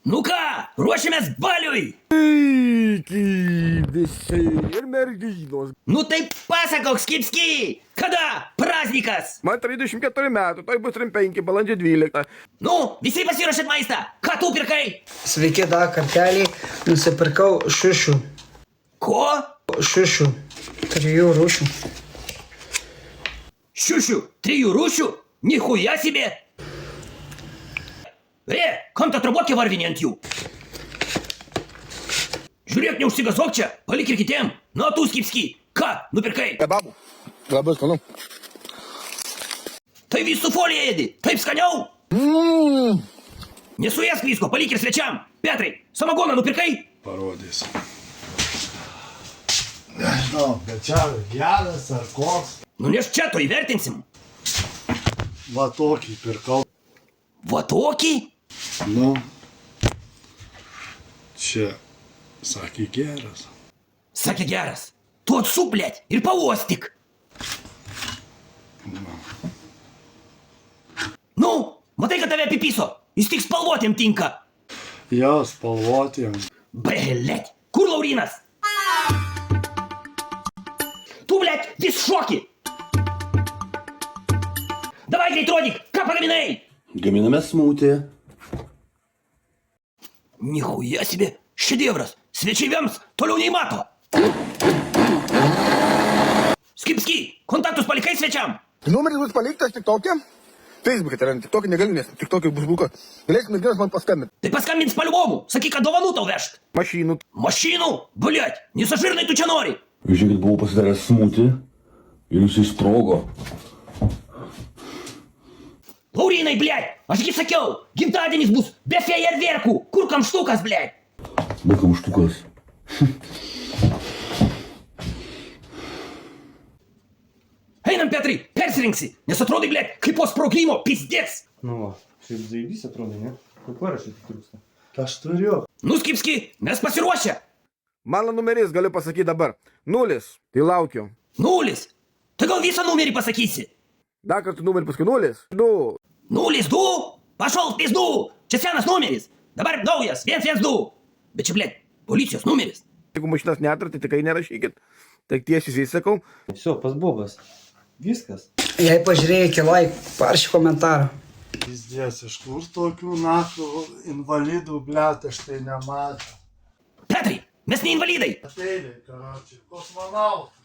Nu ką, ruošiamės baliui? Sveiki visi ir merginos. Nu tai pasakok, Skipski, kada praznikas? Man 34 metų, tai bus 35, balandžio 12. Nu, visi pasiruošėt maistą. Ką tu pirkai? Sveiki, dar kartelį nusipirkau šušių. Ko? Šušių. 3 rūšių. Šiušių, 3 rūšių? Nichuja себе! Kam tą trobotkę varvinį ant jų? Žiūrėk, neužsigazok čia, palik ir kitiem. Nu, tu, Skipski, ką, nupirkai? Kebabų. Labai skanu. Tai visų foliją ėdi, taip skaniau? Nesuėsk visko, palik ir svečiam. Petrai, samagoną nupirkai? Parodys. Nežinau, bet čia geras ar koks. Nu, nes čia to įvertinsim. Va tokį pirkau. Va tokį? Nu, čia, sakė geras. Sakė geras. Tu atsuk, blėt, ir pauostik. Nu, matai, kad tave apipiso. Jis tik spalvotėm tinka. Jo, spalvotėm. Blėt, kur Laurinas? Tu, blėt, vis šoki. Davai greit rodyk, ką pagaminai? Gaminame smūtį. Nichuja себе, šedevras, svečiai vėms, toliau nei mato. Skipski, kontaktus palikai svečiam. Numeris bus paliktas TikTok'e. Facebook'e, tai yra TikTok'e negaliu, nes TikTok'e bus blokuot. Galėsim merginos man paskambinti. Tai paskambins по-любому, sakyk, kad dovanų tau vežt. Mašinų. Mašinų? Блять, несожирный tu čia nori. Žiūrėkit, buvau pasidaręs smūtį ir jis išsprogo. Laurinai, блять, aš gi sakiau, gimtadienis bus be fejerverkų. Kur kamštukas, блять? Be kamštukas. Einam, Petrai, persirinksi, nes atrodai, блять, kaip po sprogimo, pizdец. Nu va, šiaip zaibys atrodo, ne? Kaip parašai tik trūksta. Aš turiu. Nu, Skipski, mes pasiruošę. Mano numeris galiu pasakyti dabar. 0. Tai laukiu. 0. Tai gal visą numerį pasakysi? Dar kartą numerį paskui 0. 2. 0-2? Пошел в пизду. Čia senas numeris. Dabar naujas, 112. Bet čia, блять, policijos numeris. Jeigu mašinas netrat, tai tikrai nerašykit. Tai tiesiai sakau. Все, pas bobas. Viskas. Jei pažiūrėjai iki like, parašy komentarą. Pizdės, iš kur tokių naftų invalidų, blet, aš tai nematau. Petrai, mes ne invalidai. Ateiliai, karočiui, kosmonautai.